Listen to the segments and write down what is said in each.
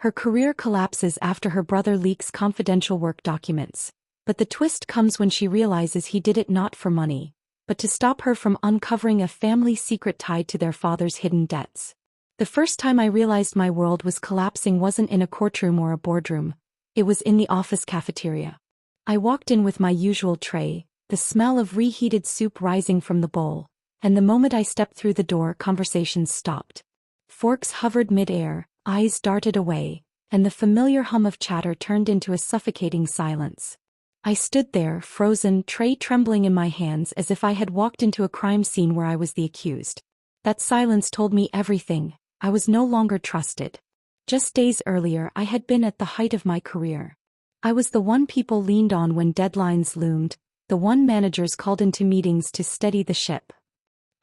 Her career collapses after her brother leaks confidential work documents. But the twist comes when she realizes he did it not for money, but to stop her from uncovering a family secret tied to their father's hidden debts. The first time I realized my world was collapsing wasn't in a courtroom or a boardroom. It was in the office cafeteria. I walked in with my usual tray, the smell of reheated soup rising from the bowl, and the moment I stepped through the door, conversations stopped. Forks hovered mid-air, eyes darted away, and the familiar hum of chatter turned into a suffocating silence. I stood there, frozen, tray trembling in my hands as if I had walked into a crime scene where I was the accused. That silence told me everything. I was no longer trusted. Just days earlier, I had been at the height of my career. I was the one people leaned on when deadlines loomed, the one managers called into meetings to steady the ship.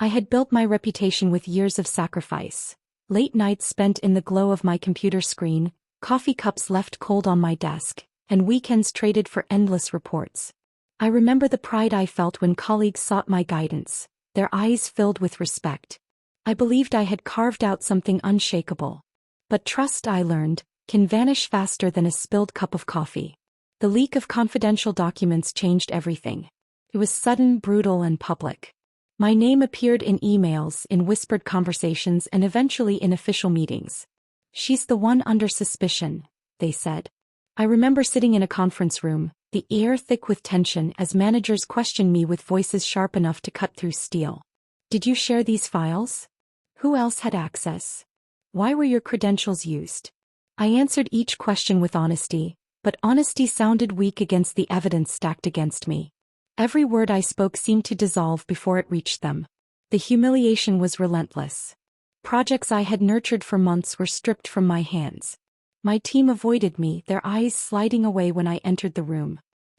I had built my reputation with years of sacrifice. Late nights spent in the glow of my computer screen, coffee cups left cold on my desk, and weekends traded for endless reports. I remember the pride I felt when colleagues sought my guidance, their eyes filled with respect. I believed I had carved out something unshakable. But trust, I learned, can vanish faster than a spilled cup of coffee. The leak of confidential documents changed everything. It was sudden, brutal, and public. My name appeared in emails, in whispered conversations, and eventually in official meetings. "She's the one under suspicion," they said. I remember sitting in a conference room, the air thick with tension as managers questioned me with voices sharp enough to cut through steel. "Did you share these files? Who else had access? Why were your credentials used?" I answered each question with honesty, but honesty sounded weak against the evidence stacked against me. Every word I spoke seemed to dissolve before it reached them. The humiliation was relentless. Projects I had nurtured for months were stripped from my hands. My team avoided me, their eyes sliding away when I entered the room.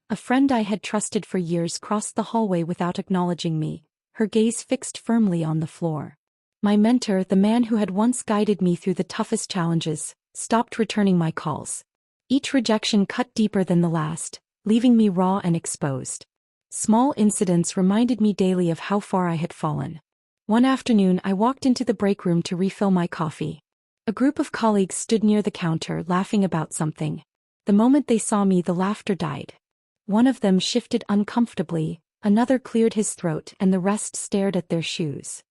A friend I had trusted for years crossed the hallway without acknowledging me, her gaze fixed firmly on the floor. My mentor, the man who had once guided me through the toughest challenges, stopped returning my calls. Each rejection cut deeper than the last, leaving me raw and exposed. Small incidents reminded me daily of how far I had fallen. One afternoon I walked into the break room to refill my coffee. A group of colleagues stood near the counter laughing about something. The moment they saw me, the laughter died. One of them shifted uncomfortably, another cleared his throat, and the rest stared at their shoes.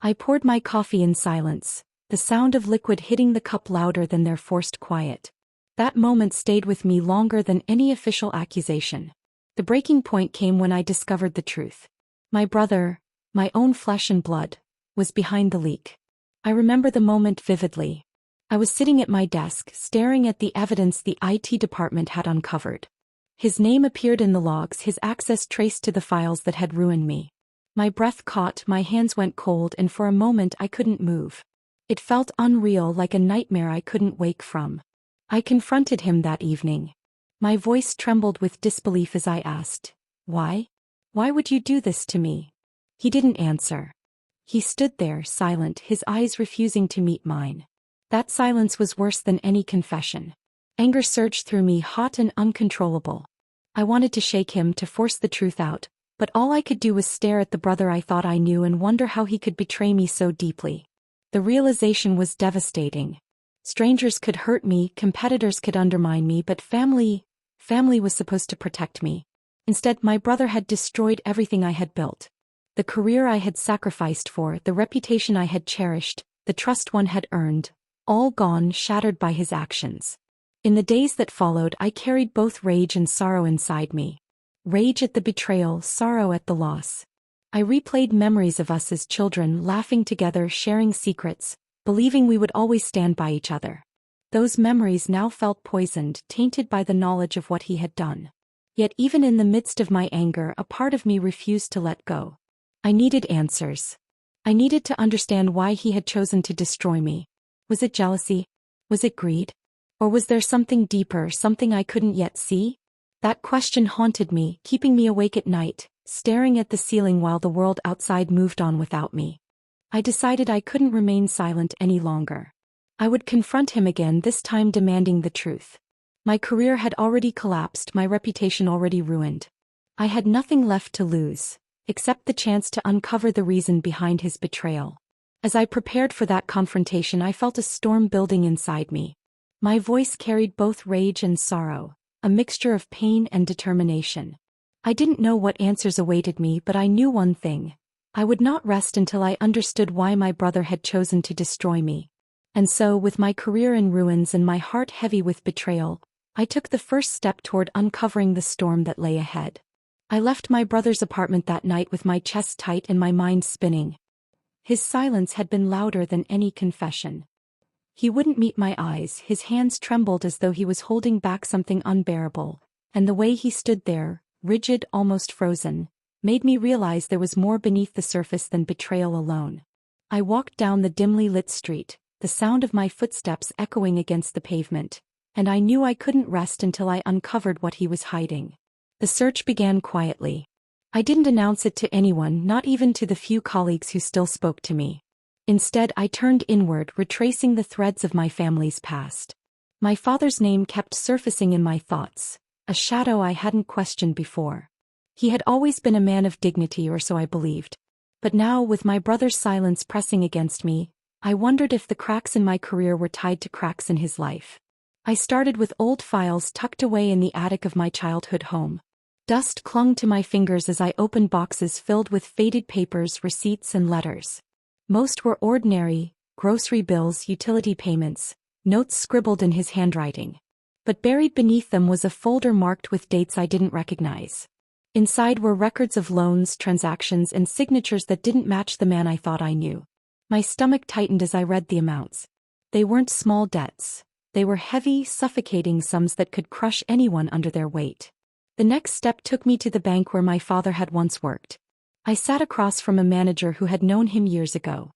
I poured my coffee in silence, the sound of liquid hitting the cup louder than their forced quiet. That moment stayed with me longer than any official accusation. The breaking point came when I discovered the truth. My brother, my own flesh and blood, was behind the leak. I remember the moment vividly. I was sitting at my desk, staring at the evidence the IT department had uncovered. His name appeared in the logs, his access traced to the files that had ruined me. My breath caught, my hands went cold, and for a moment I couldn't move. It felt unreal, like a nightmare I couldn't wake from. I confronted him that evening. My voice trembled with disbelief as I asked, "Why? Why would you do this to me?" He didn't answer. He stood there, silent, his eyes refusing to meet mine. That silence was worse than any confession. Anger surged through me, hot and uncontrollable. I wanted to shake him, to force the truth out, but all I could do was stare at the brother I thought I knew and wonder how he could betray me so deeply. The realization was devastating. Strangers could hurt me, competitors could undermine me, but family was supposed to protect me. Instead, my brother had destroyed everything I had built. The career I had sacrificed for, the reputation I had cherished, the trust one had earned, all gone, shattered by his actions. In the days that followed, I carried both rage and sorrow inside me. Rage at the betrayal, sorrow at the loss. I replayed memories of us as children, laughing together, sharing secrets, believing we would always stand by each other. Those memories now felt poisoned, tainted by the knowledge of what he had done. Yet even in the midst of my anger, a part of me refused to let go. I needed answers. I needed to understand why he had chosen to destroy me. Was it jealousy? Was it greed? Or was there something deeper, something I couldn't yet see? That question haunted me, keeping me awake at night, staring at the ceiling while the world outside moved on without me. I decided I couldn't remain silent any longer. I would confront him again, this time demanding the truth. My career had already collapsed, my reputation already ruined. I had nothing left to lose, except the chance to uncover the reason behind his betrayal. As I prepared for that confrontation, I felt a storm building inside me. My voice carried both rage and sorrow, a mixture of pain and determination. I didn't know what answers awaited me, but I knew one thing. I would not rest until I understood why my brother had chosen to destroy me. And so, with my career in ruins and my heart heavy with betrayal, I took the first step toward uncovering the storm that lay ahead. I left my brother's apartment that night with my chest tight and my mind spinning. His silence had been louder than any confession. He wouldn't meet my eyes, his hands trembled as though he was holding back something unbearable, and the way he stood there, rigid, almost frozen, made me realize there was more beneath the surface than betrayal alone. I walked down the dimly lit street, the sound of my footsteps echoing against the pavement, and I knew I couldn't rest until I uncovered what he was hiding. The search began quietly. I didn't announce it to anyone, not even to the few colleagues who still spoke to me. Instead, I turned inward, retracing the threads of my family's past. My father's name kept surfacing in my thoughts, a shadow I hadn't questioned before. He had always been a man of dignity, or so I believed. But now, with my brother's silence pressing against me, I wondered if the cracks in my career were tied to cracks in his life. I started with old files tucked away in the attic of my childhood home. Dust clung to my fingers as I opened boxes filled with faded papers, receipts, and letters. Most were ordinary: grocery bills, utility payments, notes scribbled in his handwriting. But buried beneath them was a folder marked with dates I didn't recognize. Inside were records of loans, transactions, and signatures that didn't match the man I thought I knew. My stomach tightened as I read the amounts. They weren't small debts. They were heavy, suffocating sums that could crush anyone under their weight. The next step took me to the bank where my father had once worked. I sat across from a manager who had known him years ago.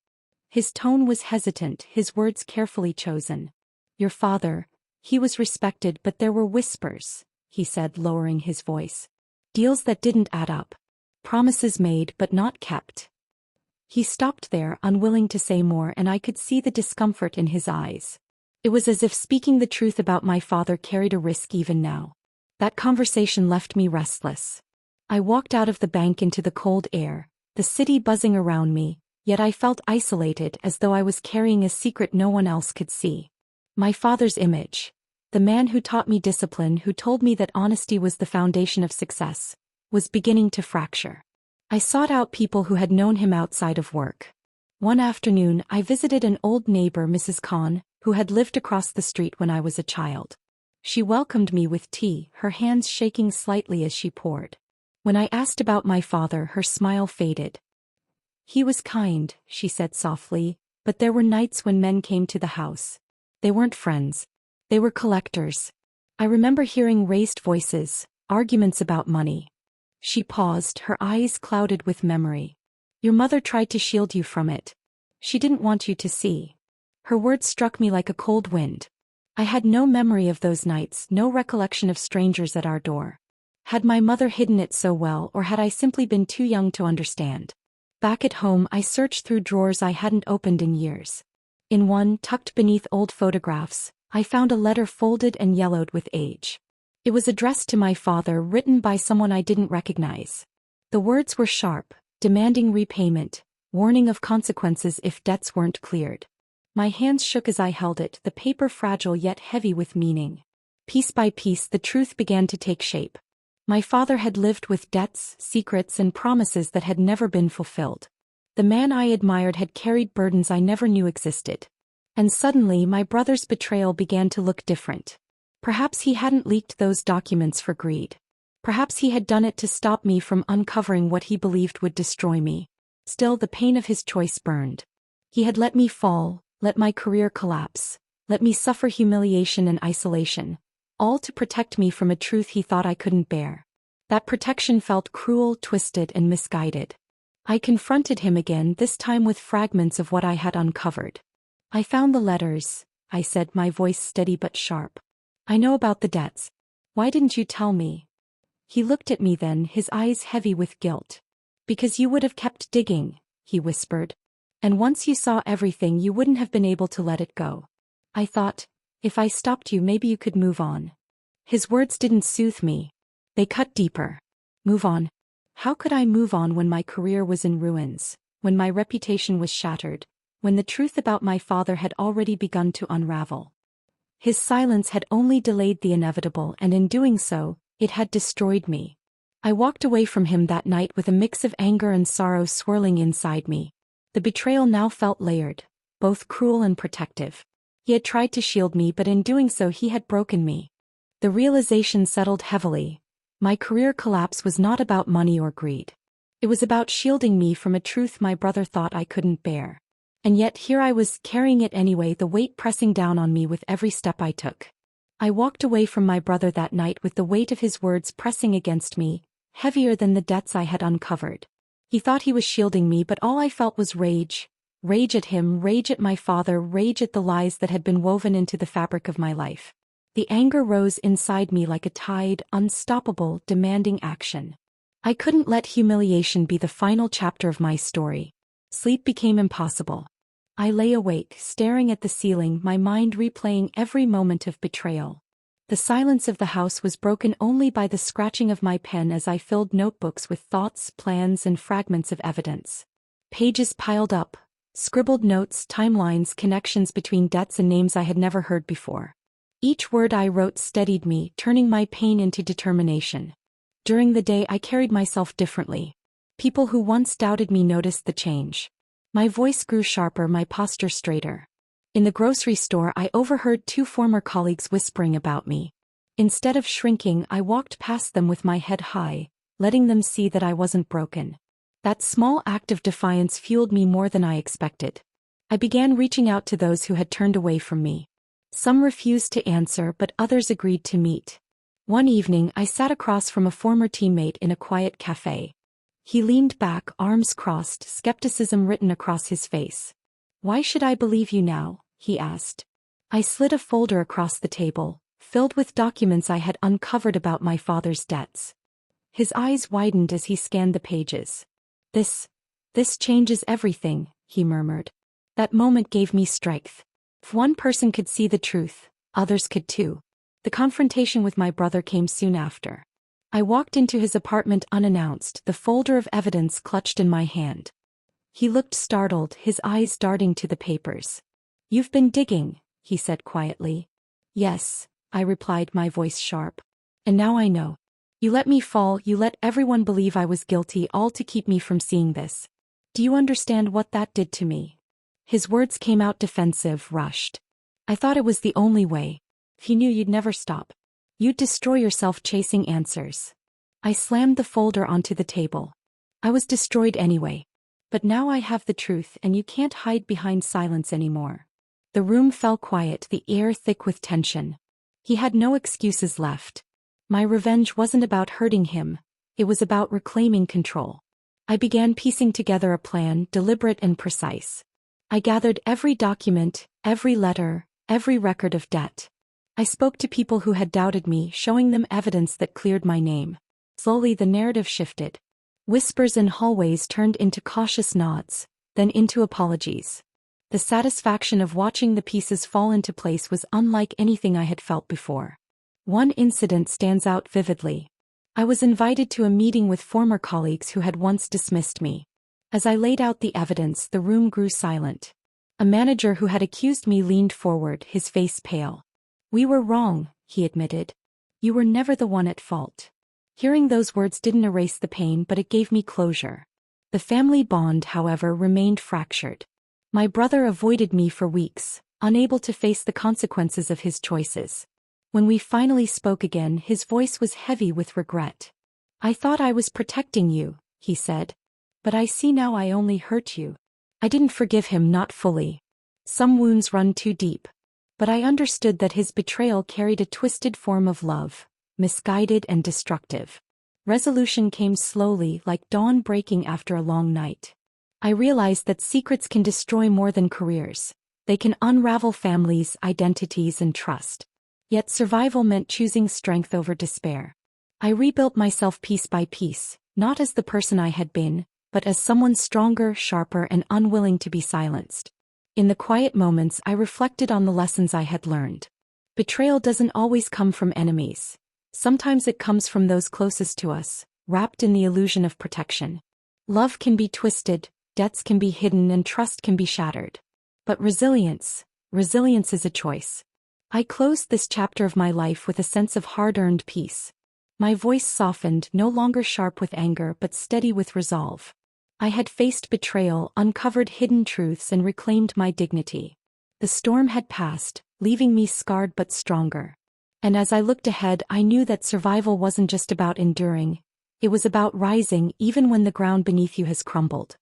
His tone was hesitant, his words carefully chosen. "Your father, he was respected, but there were whispers," he said, lowering his voice. "Deals that didn't add up. Promises made but not kept." He stopped there, unwilling to say more, and I could see the discomfort in his eyes. It was as if speaking the truth about my father carried a risk even now. That conversation left me restless. I walked out of the bank into the cold air, the city buzzing around me, yet I felt isolated, as though I was carrying a secret no one else could see. My father's image, the man who taught me discipline, who told me that honesty was the foundation of success, was beginning to fracture. I sought out people who had known him outside of work. One afternoon, I visited an old neighbor, Mrs. Kahn, who had lived across the street when I was a child. She welcomed me with tea, her hands shaking slightly as she poured. When I asked about my father, her smile faded. "He was kind," she said softly, "but there were nights when men came to the house. They weren't friends. They were collectors." I remember hearing raised voices, arguments about money. She paused, her eyes clouded with memory. "Your mother tried to shield you from it. She didn't want you to see." Her words struck me like a cold wind. I had no memory of those nights, no recollection of strangers at our door. Had my mother hidden it so well, or had I simply been too young to understand? Back at home, I searched through drawers I hadn't opened in years. In one, tucked beneath old photographs, I found a letter folded and yellowed with age. It was addressed to my father, written by someone I didn't recognize. The words were sharp, demanding repayment, warning of consequences if debts weren't cleared. My hands shook as I held it, the paper fragile yet heavy with meaning. Piece by piece, the truth began to take shape. My father had lived with debts, secrets, and promises that had never been fulfilled. The man I admired had carried burdens I never knew existed. And suddenly, my brother's betrayal began to look different. Perhaps he hadn't leaked those documents for greed. Perhaps he had done it to stop me from uncovering what he believed would destroy me. Still, the pain of his choice burned. He had let me fall, let my career collapse, let me suffer humiliation and isolation, all to protect me from a truth he thought I couldn't bear. That protection felt cruel, twisted, and misguided. I confronted him again, this time with fragments of what I had uncovered. "I found the letters," I said, my voice steady but sharp. "I know about the debts. Why didn't you tell me?" He looked at me then, his eyes heavy with guilt. "Because you would have kept digging," he whispered. "And once you saw everything, you wouldn't have been able to let it go. I thought, if I stopped you, maybe you could move on." His words didn't soothe me. They cut deeper. Move on? How could I move on when my career was in ruins, when my reputation was shattered, when the truth about my father had already begun to unravel? His silence had only delayed the inevitable, and in doing so, it had destroyed me. I walked away from him that night with a mix of anger and sorrow swirling inside me. The betrayal now felt layered, both cruel and protective. He had tried to shield me, but in doing so he had broken me. The realization settled heavily. My career collapse was not about money or greed. It was about shielding me from a truth my brother thought I couldn't bear. And yet here I was, carrying it anyway, the weight pressing down on me with every step I took. I walked away from my brother that night with the weight of his words pressing against me, heavier than the debts I had uncovered. He thought he was shielding me, but all I felt was rage. Rage at him, rage at my father, rage at the lies that had been woven into the fabric of my life. The anger rose inside me like a tide, unstoppable, demanding action. I couldn't let humiliation be the final chapter of my story. Sleep became impossible. I lay awake, staring at the ceiling, my mind replaying every moment of betrayal. The silence of the house was broken only by the scratching of my pen as I filled notebooks with thoughts, plans, and fragments of evidence. Pages piled up, scribbled notes, timelines, connections between debts and names I had never heard before. Each word I wrote steadied me, turning my pain into determination. During the day I carried myself differently. People who once doubted me noticed the change. My voice grew sharper, my posture straighter. In the grocery store I overheard two former colleagues whispering about me. Instead of shrinking, I walked past them with my head high, letting them see that I wasn't broken. That small act of defiance fueled me more than I expected. I began reaching out to those who had turned away from me. Some refused to answer, but others agreed to meet. One evening I sat across from a former teammate in a quiet cafe. He leaned back, arms crossed, skepticism written across his face. "Why should I believe you now?" he asked. I slid a folder across the table, filled with documents I had uncovered about my father's debts. His eyes widened as he scanned the pages. This changes everything," he murmured. That moment gave me strength. If one person could see the truth, others could too. The confrontation with my brother came soon after. I walked into his apartment unannounced, the folder of evidence clutched in my hand. He looked startled, his eyes darting to the papers. "You've been digging," he said quietly. "Yes," I replied, my voice sharp. "And now I know. You let me fall, you let everyone believe I was guilty, all to keep me from seeing this. Do you understand what that did to me?" His words came out defensive, rushed. "I thought it was the only way. If you knew, you'd never stop. You'd destroy yourself chasing answers." I slammed the folder onto the table. I was destroyed anyway. But now I have the truth, and you can't hide behind silence anymore. The room fell quiet, the air thick with tension. He had no excuses left. My revenge wasn't about hurting him. It was about reclaiming control. I began piecing together a plan, deliberate and precise. I gathered every document, every letter, every record of debt. I spoke to people who had doubted me, showing them evidence that cleared my name. Slowly the narrative shifted. Whispers in hallways turned into cautious nods, then into apologies. The satisfaction of watching the pieces fall into place was unlike anything I had felt before. One incident stands out vividly. I was invited to a meeting with former colleagues who had once dismissed me. As I laid out the evidence, the room grew silent. A manager who had accused me leaned forward, his face pale. "We were wrong," he admitted. "You were never the one at fault." Hearing those words didn't erase the pain, but it gave me closure. The family bond, however, remained fractured. My brother avoided me for weeks, unable to face the consequences of his choices. When we finally spoke again, his voice was heavy with regret. "I thought I was protecting you," he said. "But I see now I only hurt you." I didn't forgive him, not fully. Some wounds run too deep. But I understood that his betrayal carried a twisted form of love, misguided and destructive. Resolution came slowly, like dawn breaking after a long night. I realized that secrets can destroy more than careers. They can unravel families, identities, and trust. Yet survival meant choosing strength over despair. I rebuilt myself piece by piece, not as the person I had been, but as someone stronger, sharper, and unwilling to be silenced. In the quiet moments, I reflected on the lessons I had learned. Betrayal doesn't always come from enemies. Sometimes it comes from those closest to us, wrapped in the illusion of protection. Love can be twisted, debts can be hidden, and trust can be shattered. But resilience is a choice. I closed this chapter of my life with a sense of hard-earned peace. My voice softened, no longer sharp with anger but steady with resolve. I had faced betrayal, uncovered hidden truths, and reclaimed my dignity. The storm had passed, leaving me scarred but stronger. And as I looked ahead, I knew that survival wasn't just about enduring. It was about rising even when the ground beneath you has crumbled.